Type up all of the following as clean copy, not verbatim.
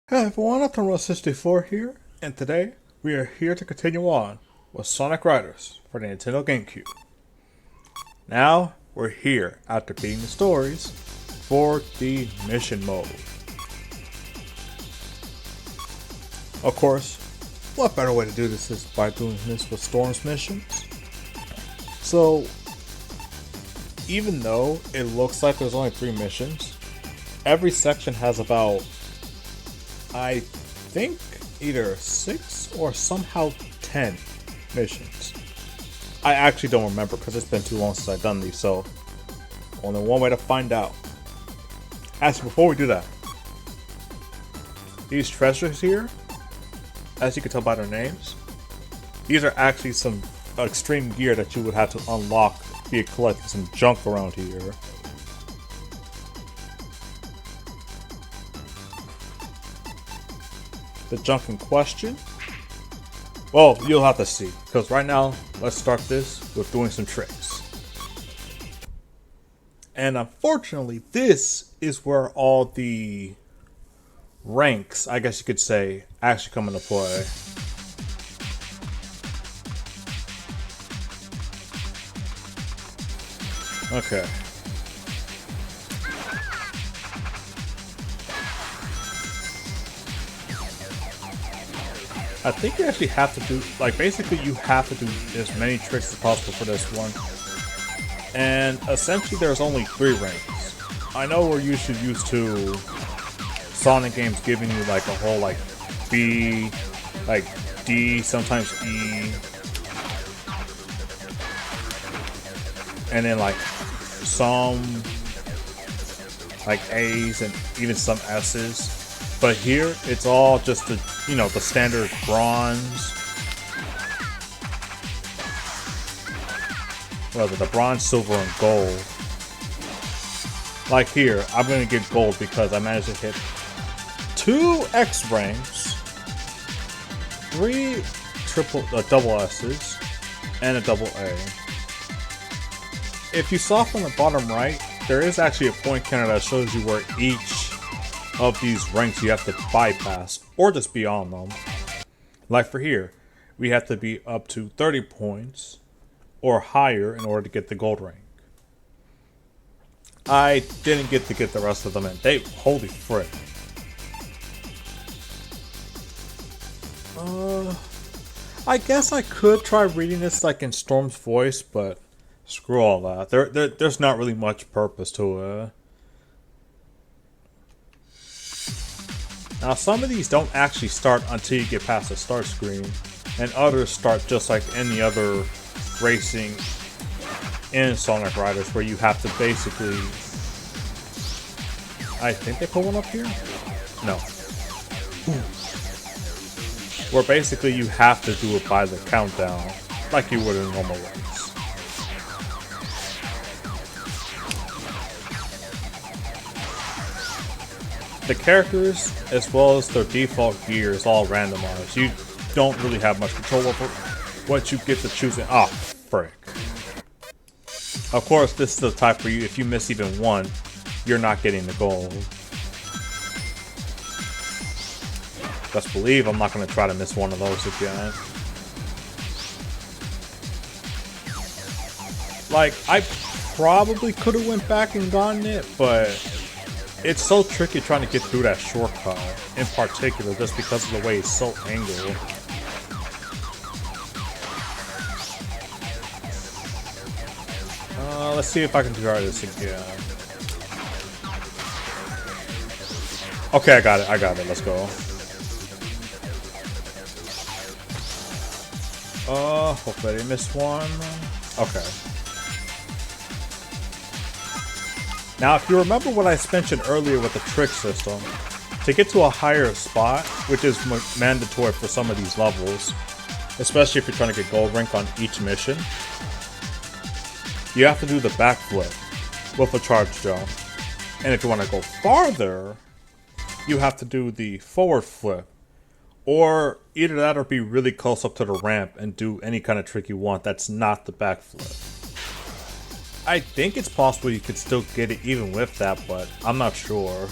Hey everyone, Optimal 64 here, and today we are here to continue on with Sonic Riders for the Nintendo GameCube. Now we're here after beating the stories for the mission mode. Of course, what better way to do this is by doing this with Storm's missions. So, even though it looks like there's only 3 missions, every section has about, I think, either 6 or somehow 10 missions. I actually don't remember because it's been too long since I've done these, so only one way to find out. Actually, before we do that, these treasures here, as you can tell by their names, these are actually some extreme gear that you would have to unlock via collecting some junk around here. The junk in question? Well, you'll have to see, because right now, let's start this with doing some tricks. And unfortunately, this is where all the ranks, I guess you could say, actually come into play. Okay. I think you actually have to do, like, basically you have to do as many tricks as possible for this one. And essentially there's only 3 ranks. I know we're usually used to Sonic games giving you like a whole like B, like D, sometimes E, and then like some like A's and even some S's. But here it's all just the, you know, the standard bronze. Well, the bronze, silver, and gold. Like here, I'm gonna get gold because I managed to hit 2 X ranks, 3 double S's, and a double A. If you saw from the bottom right, there is actually a point counter that shows you where each of these ranks you have to bypass or just be on them. Like for here, we have to be up to 30 points or higher in order to get the gold rank. I didn't get to get the rest of them, and they, holy frick. I guess I could try reading this like in Storm's voice, but screw all that. There's not really much purpose to it. Now, some of these don't actually start until you get past the start screen, and others start just like any other racing in Sonic Riders, where you have to basically, I think they put one up here? No. Where basically you have to do it by the countdown, like you would in a normal race. The characters, as well as their default gear, is all randomized. You don't really have much control over what you get to choose. Ah, frick. Of course, this is the type where if you miss even one, you're not getting the gold. Best believe I'm not going to try to miss one of those again. Like, I probably could have went back and gotten it, but it's so tricky trying to get through that shortcut, in particular, just because of the way it's so angled. Let's see if I can try this again. Okay, I got it, let's go. Hopefully I didn't miss one. Okay. Now, if you remember what I mentioned earlier with the trick system, to get to a higher spot, which is mandatory for some of these levels, especially if you're trying to get gold rank on each mission, you have to do the backflip with a charge jump. And if you want to go farther, you have to do the forward flip. Or either that or be really close up to the ramp and do any kind of trick you want that's not the backflip. I think it's possible you could still get it even with that, but I'm not sure.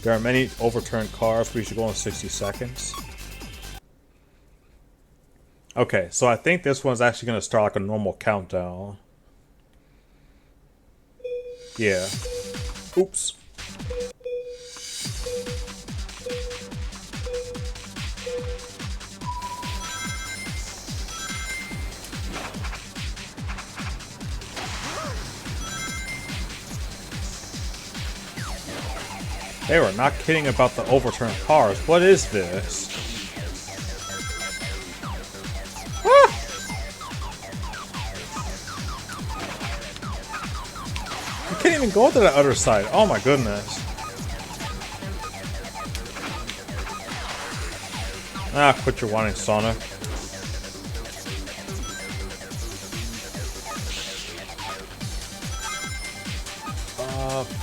There are many overturned cars. We should go in 60 seconds. Okay, so I think this one's actually going to start like a normal countdown. Yeah. Oops. They were not kidding about the overturned cars. What is this? Ah! You can't even go to the other side. Oh my goodness. Ah, quit your whining, Sonic.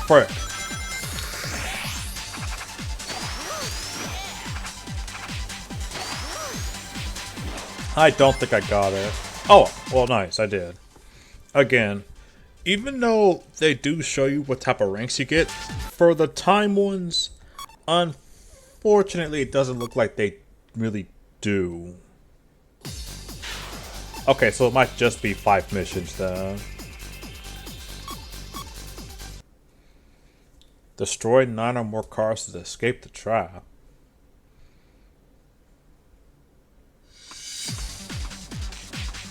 Frick. I don't think I got it. Oh, well, nice, I did. Again, even though they do show you what type of ranks you get, for the time ones, unfortunately, it doesn't look like they really do. Okay, so it might just be 5 missions then. Destroy 9 or more cars to escape the trap.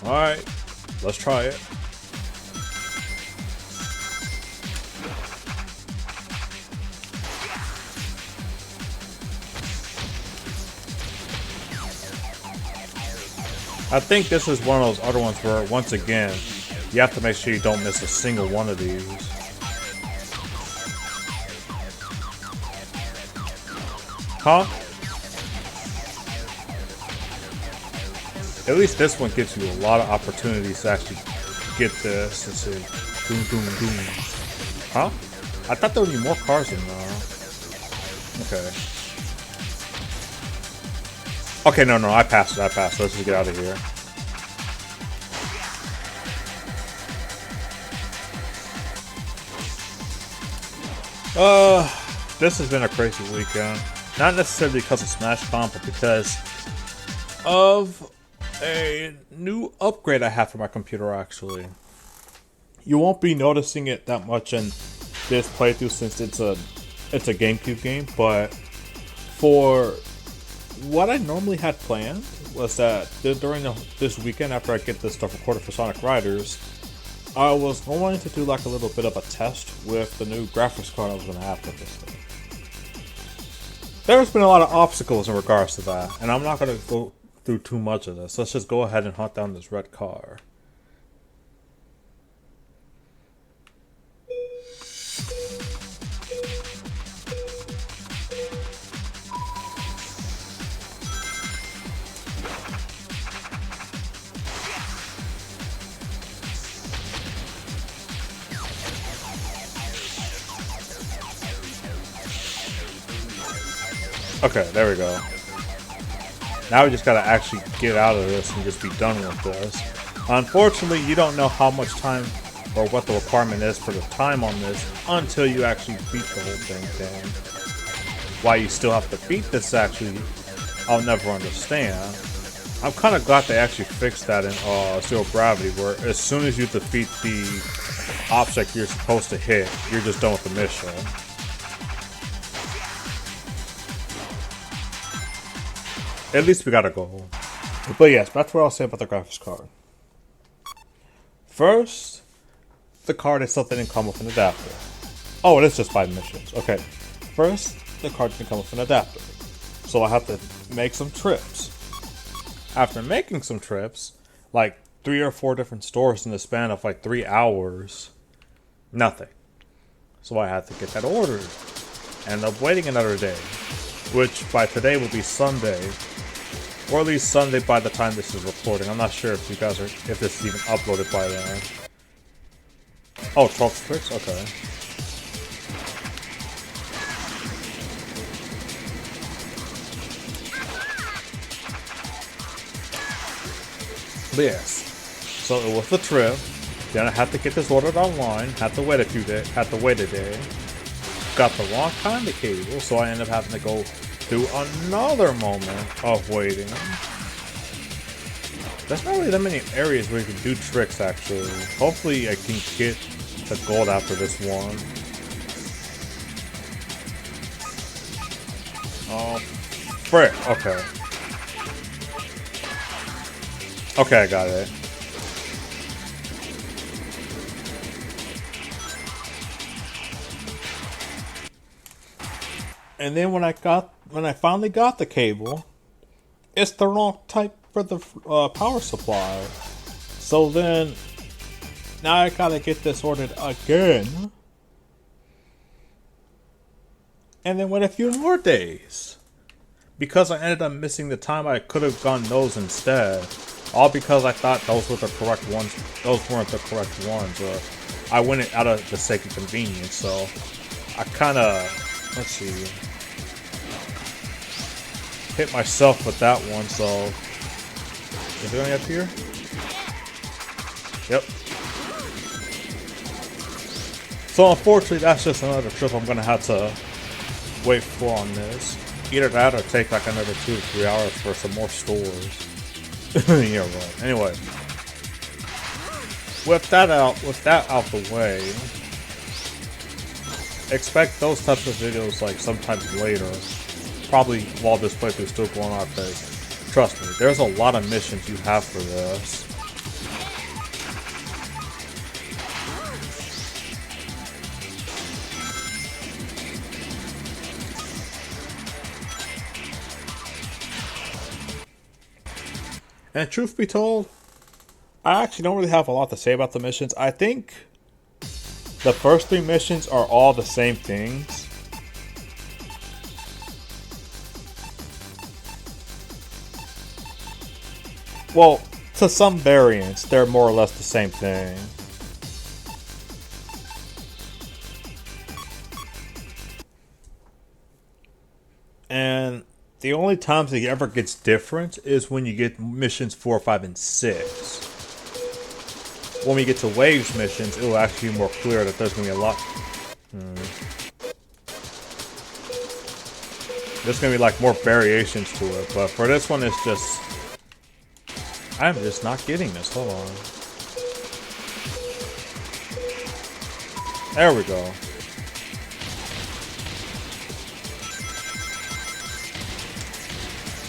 Alright, let's try it. I think this is one of those other ones where, once again, you have to make sure you don't miss a single one of these. Huh? At least this one gives you a lot of opportunities to actually get this. Let's see. Doom, doom, doom. Huh? I thought there would be more cars in there. Okay. Okay, no, I passed it. Let's just get out of here. This has been a crazy weekend. Not necessarily because of SmashCon, but because of a new upgrade I have for my computer, actually. You won't be noticing it that much in this playthrough since it's a GameCube game, but for what I normally had planned was that during this weekend, after I get this stuff recorded for Sonic Riders, I was going to do like a little bit of a test with the new graphics card I was going to have for this thing. There's been a lot of obstacles in regards to that, and I'm not going to go through too much of this. Let's just go ahead and hunt down this red car. Okay, there we go. Now we just gotta actually get out of this and just be done with this. Unfortunately, you don't know how much time or what the requirement is for the time on this until you actually beat the whole thing. Why you still have to beat this, actually, I'll never understand. I'm kind of glad they actually fixed that in Zero Gravity, where as soon as you defeat the object you're supposed to hit, you're just done with the mission. At least we got a goal. But yes, that's what I'll say about the graphics card. First, the card itself didn't come with an adapter. Oh, it is just 5 missions. Okay. First, the card didn't come with an adapter. So I have to make some trips. After making some trips, like 3 or 4 different stores in the span of like 3 hours, nothing. So I had to get that ordered. Ended up waiting another day, which by today will be Sunday. Or at least Sunday by the time this is recording. I'm not sure if you guys if this is even uploaded by then. Oh, 12 tricks? Okay. But yes. So it was the trip. Then I had to get this ordered online. Had to wait a day. got the wrong kind of cable, so I end up having to go through another moment of waiting. There's not really that many areas where you can do tricks, actually. Hopefully I can get the gold after this one. Oh, frick. Okay. Okay, I got it. And then when I finally got the cable, it's the wrong type for the power supply. So then, now I gotta get this ordered again. And then wait a few more days. Because I ended up missing the time I could have gone those instead. All because I thought those were the correct ones. Those weren't the correct ones. I went out of the sake of convenience, so I kinda, let's see, hit myself with that one, so is there any up here? Yep. So unfortunately that's just another trip I'm gonna have to wait for on this. Either that or take like another 2 to 3 hours for some more stores. Yeah, right. Anyway. With that out the way, expect those types of videos like sometimes later. Probably while this playthrough is still going on, because trust me, there's a lot of missions you have for this. And truth be told, I actually don't really have a lot to say about the missions. I think the first 3 missions are all the same things. Well, to some variants, they're more or less the same thing. And the only times it ever gets different is when you get missions 4, 5, and 6. When we get to Waves missions, it will actually be more clear that there's going to be a lot. There's going to be like more variations to it, but for this one, it's just. I'm just not getting this. Hold on. There we go.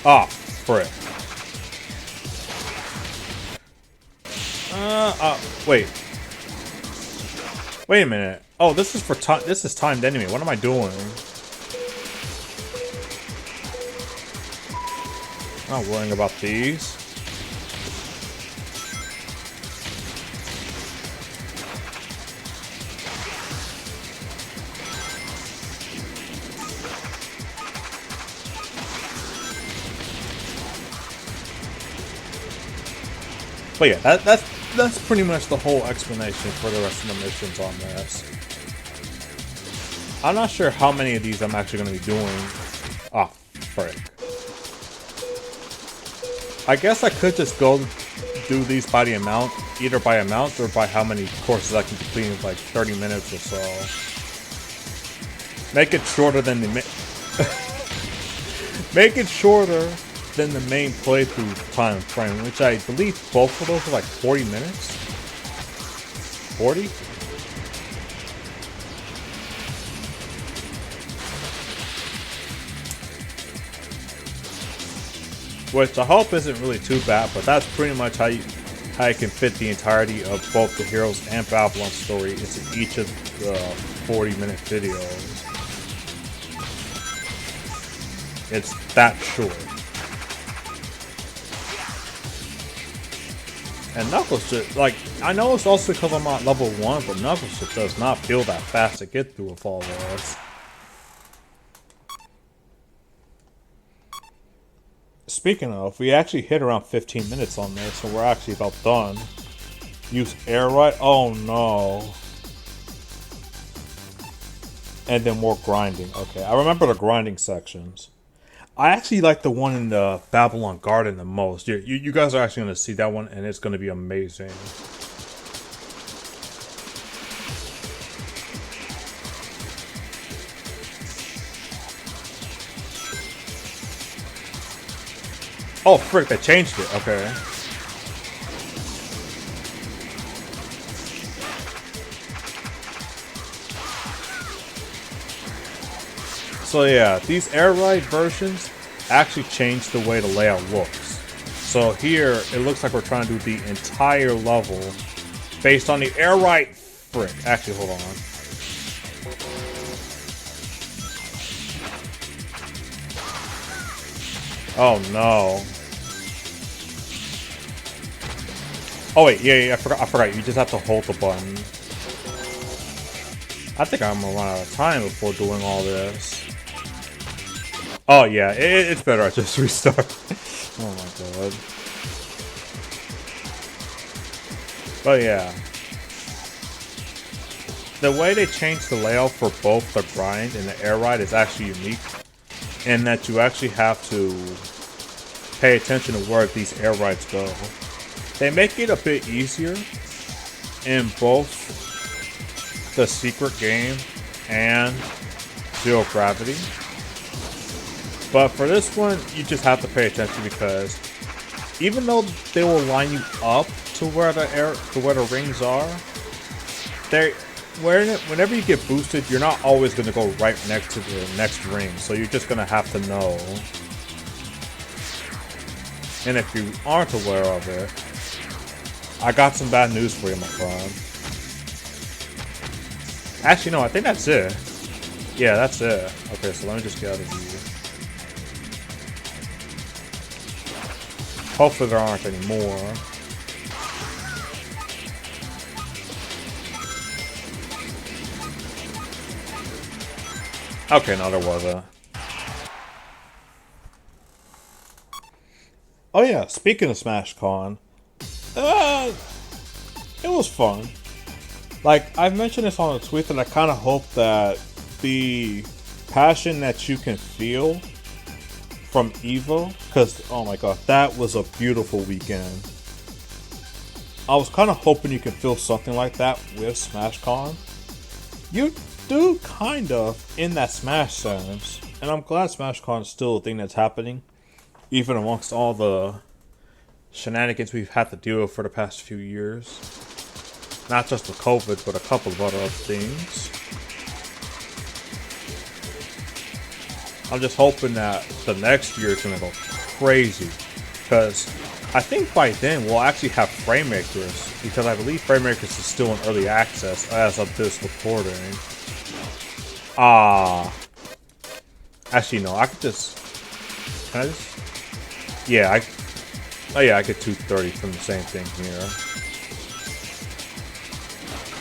Ah, frick. Wait. Wait a minute. Oh, this is for time. This is timed enemy. What am I doing? I'm not worrying about these. But yeah, that's pretty much the whole explanation for the rest of the missions on this. I'm not sure how many of these I'm actually going to be doing. Ah, frick. I guess I could just go do these by the amount, either by amount or by how many courses I can complete in like 30 minutes or so. Make it shorter than the make it shorter than the main playthrough time frame, which I believe both of those are like 40 minutes. 40? Which I hope isn't really too bad, but that's pretty much how you can fit the entirety of both the Heroes and Babylon story into each of the 40-minute videos. It's that short. And Knuckles just, like, I know it's also because I'm on level 1, but Knuckles just does not feel that fast to get through with all this. Speaking of, we actually hit around 15 minutes on this, so we're actually about done. Use air ride? Oh no. And then more grinding. Okay, I remember the grinding sections. I actually like the one in the Babylon Garden the most. You guys are actually going to see that one, and it's going to be amazing. Oh, frick, they changed it. Okay. So yeah, these air ride versions actually change the way the layout looks. So here, it looks like we're trying to do the entire level based on the air ride. Frick. Actually, hold on. Oh no. Oh wait, yeah, I forgot. You just have to hold the button. I think I'm gonna run out of time before doing all this. Oh yeah, it's better I just restart. Oh my god. But yeah. The way they changed the layout for both the grind and the air ride is actually unique, in that you actually have to pay attention to where these air rides go. They make it a bit easier in both the secret game and zero gravity. But for this one, you just have to pay attention because even though they will line you up to where the rings are, whenever you get boosted, you're not always going to go right next to the next ring. So you're just going to have to know. And if you aren't aware of it, I got some bad news for you, my friend. Actually, no, I think that's it. Yeah, that's it. Okay, so let me just get out of here. Hopefully there aren't any more. Okay, no, there wasn't. Oh yeah, speaking of SmashCon, it was fun. Like, I've mentioned this on a tweet that I kind of hope that the passion that you can feel from EVO, because, oh my god, that was a beautiful weekend. I was kind of hoping you could feel something like that with SmashCon. You do kind of in that Smash sense, and I'm glad SmashCon is still a thing that's happening, even amongst all the shenanigans we've had to deal with for the past few years. Not just with COVID, but a couple of other things. I'm just hoping that the next year is going to go crazy, because I think by then we'll actually have Framemakers, because I believe Framemakers is still in early access as of this recording. Actually no, I could just... Can I just... Yeah, oh yeah, I get 230 from the same thing here.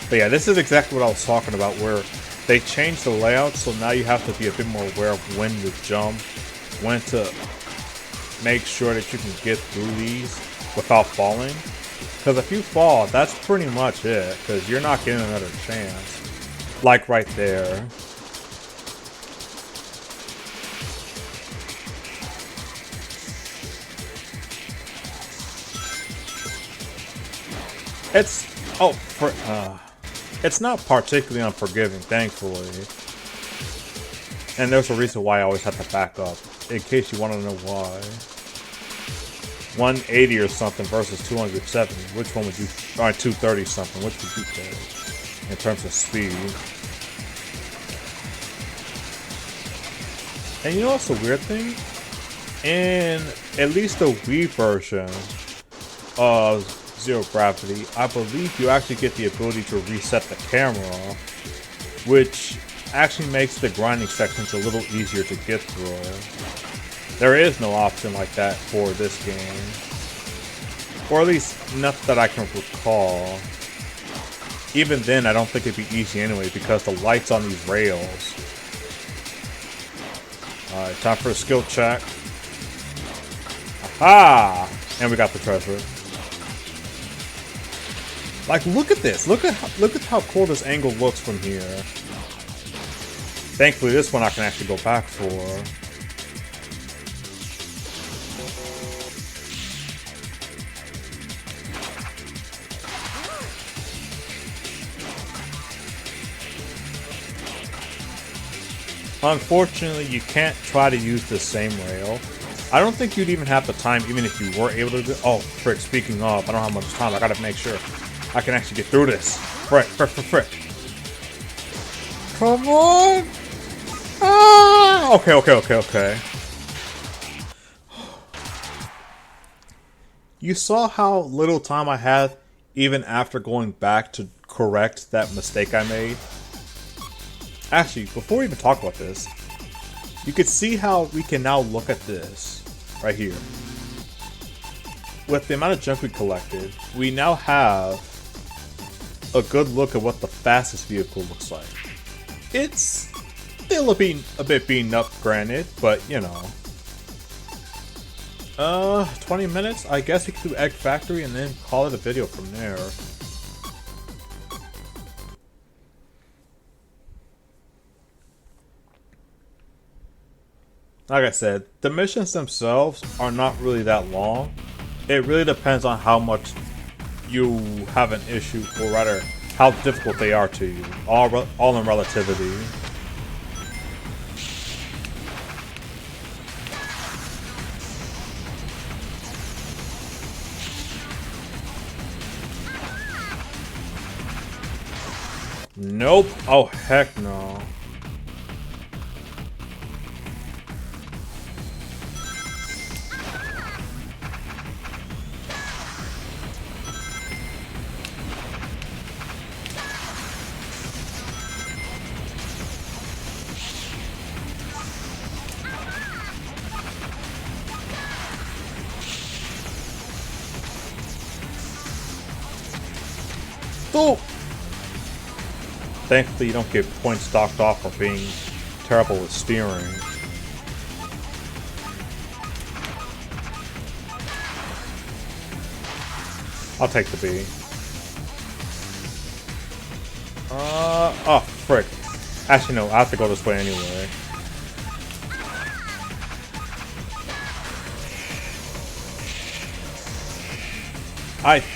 But yeah, this is exactly what I was talking about, where they changed the layout, so now you have to be a bit more aware of when to jump, when to make sure that you can get through these without falling. Because if you fall, that's pretty much it, because you're not getting another chance. Like right there. It's not particularly unforgiving, thankfully. And there's a reason why I always have to back up, in case you want to know why. 180 or something versus 270. Which one would you... Alright, 230 something. Which would you take in terms of speed? And you know what's the weird thing? In at least the Wii version of Zero Gravity, I believe you actually get the ability to reset the camera, which actually makes the grinding sections a little easier to get through. There is no option like that for this game, or at least not that I can recall. Even then, I don't think it'd be easy anyway, because the lights on these rails. Alright, time for a skill check. Aha! And we got the treasure. Like, look at this. Look at how cool this angle looks from here. Thankfully, this one I can actually go back for. Unfortunately, you can't try to use the same rail, I don't think you'd even have the time, even if you were able to do. Oh, frick! Speaking of, I don't have much time. I gotta make sure I can actually get through this. Frick! Come on! Ah! Okay. You saw how little time I had, even after going back to correct that mistake I made. Actually, before we even talk about this, you can see how we can now look at this right here. With the amount of junk we collected, we now have a good look at what the fastest vehicle looks like. It's still a bit beaten up, granted, but you know. 20 minutes? I guess we could do Egg Factory and then call it a video from there. Like I said, the missions themselves are not really that long. It really depends on how much you have an issue, or rather, how difficult they are to you. All in relativity. Nope. Oh, heck no. Oh! Thankfully, you don't get points docked off for being terrible with steering. I'll take the B. Oh, frick. Actually, no, I have to go this way anyway.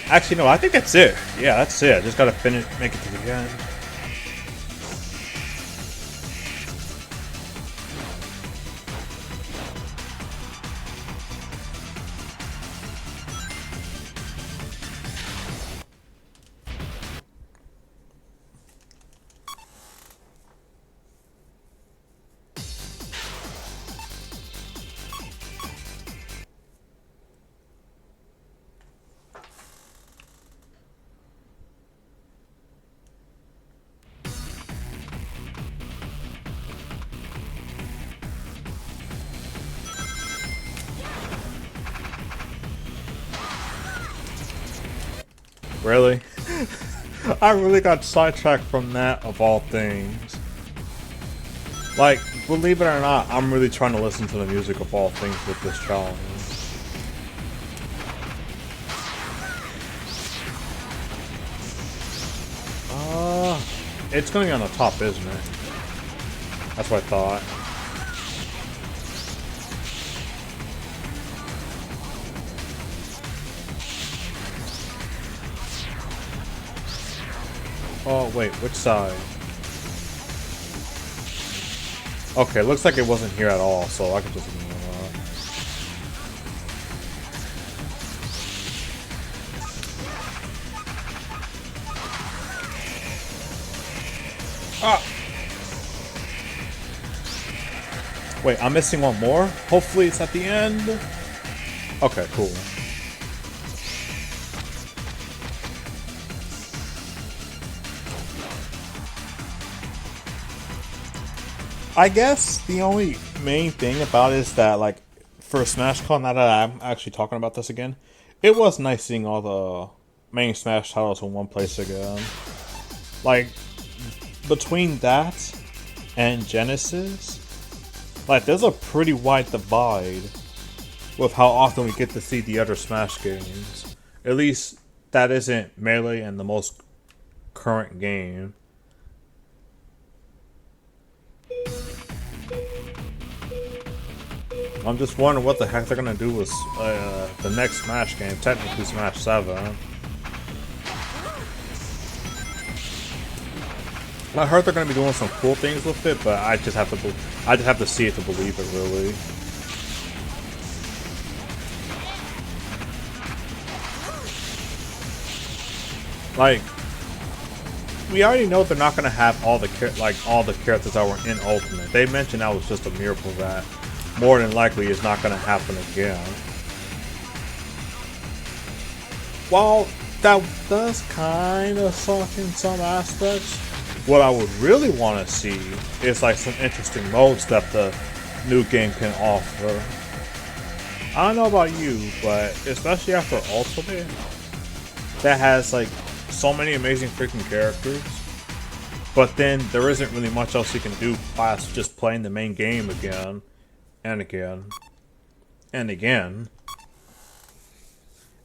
Actually, no, I think that's it. Yeah, that's it. I just gotta make it to the end. Really? I really got sidetracked from that, of all things. Like, believe it or not, I'm really trying to listen to the music of all things with this challenge. It's gonna be on the top, isn't it? That's what I thought. Oh, wait, which side? Okay, looks like it wasn't here at all, so I can just ignore that. Ah! Wait, I'm missing one more? Hopefully it's at the end. Okay, cool. I guess the only main thing about it is that, like, for Smash Con, now that I'm actually talking about this again, it was nice seeing all the main Smash titles in one place again. Like, between that and Genesis, like, there's a pretty wide divide with how often we get to see the other Smash games. At least, that isn't Melee and the most current game. I'm just wondering what the heck they're gonna do with the next Smash game, technically Smash 7. I heard they're gonna be doing some cool things with it, but I just have to see it to believe it, really. Like, we already know they're not gonna have all the characters that were in Ultimate. They mentioned that was just a miracle that more than likely is not gonna happen again. While that does kind of suck in some aspects, what I would really want to see is like some interesting modes that the new game can offer. I don't know about you, but especially after Ultimate, that has like so many amazing freaking characters, but then there isn't really much else you can do past just playing the main game again and again and again.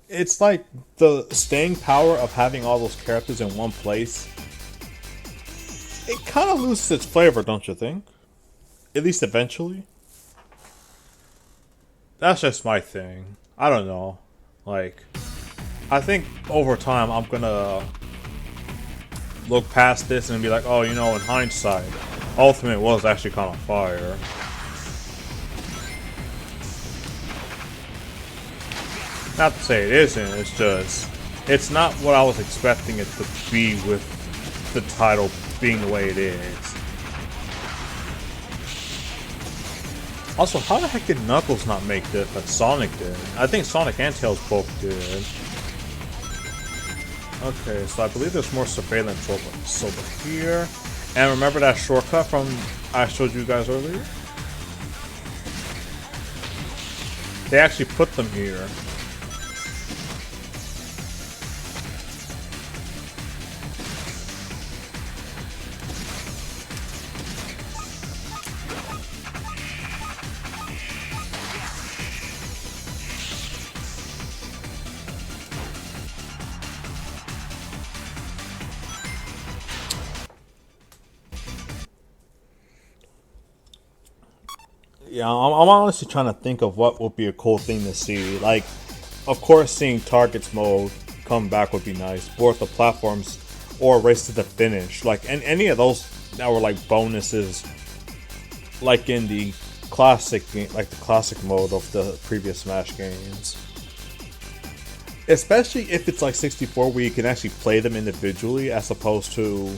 It's like the staying power of having all those characters in one place. It kind of loses its flavor, don't you think? At least eventually. That's just my thing. I don't know. Like, I think over time I'm gonna look past this and be like, oh, you know, in hindsight, Ultimate was actually kind of fire. Not to say it isn't, it's just, it's not what I was expecting it to be with the title being the way it is. Also, how the heck did Knuckles not make this, but Sonic did? I think Sonic and Tails both did. Okay, so I believe there's more surveillance over here. And remember that shortcut from I showed you guys earlier? They actually put them here. Yeah, I'm honestly trying to think of what would be a cool thing to see. Like, of course, seeing Targets mode come back would be nice. Both the platforms or Race to the Finish. Like, and any of those that were like bonuses, like in the classic game, like the classic mode of the previous Smash games. Especially if it's like 64, where you can actually play them individually, as opposed to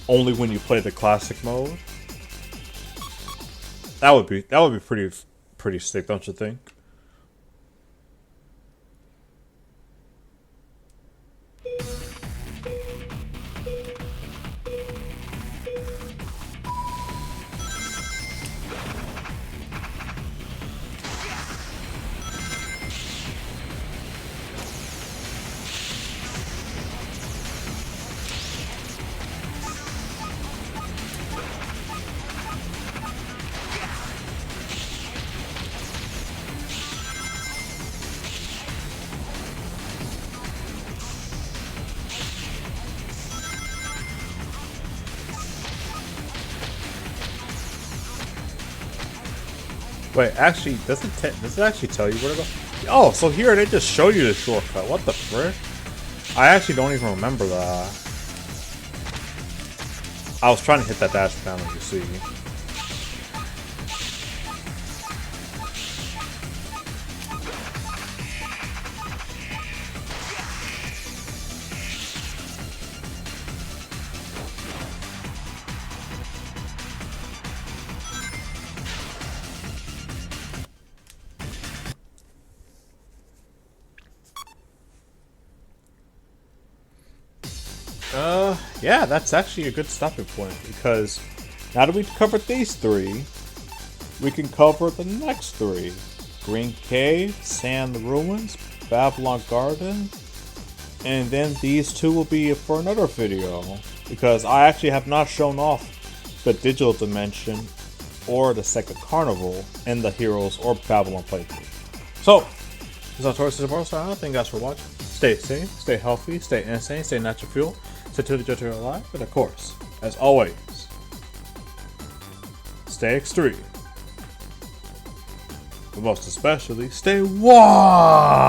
only when you play the classic mode. That would be pretty sick, don't you think? Wait, actually, does it actually tell you where to go? Oh, so here they just show you the shortcut. What the frick? I actually don't even remember that. I was trying to hit that dash panel, you see. Yeah, that's actually a good stopping point, because now that we've covered these three, we can cover the next three. Green Cave, Sand Ruins, Babylon Garden, and then these two will be for another video, because I actually have not shown off the Digital Dimension or the Second Carnival in the Heroes or Babylon playthrough. So, this is Artorius Tomorrow. Thank you guys for watching. Stay safe, stay healthy, stay insane, stay natural fuel. Stay to the judge of your life, and of course, as always, stay extreme. But most especially, stay wild!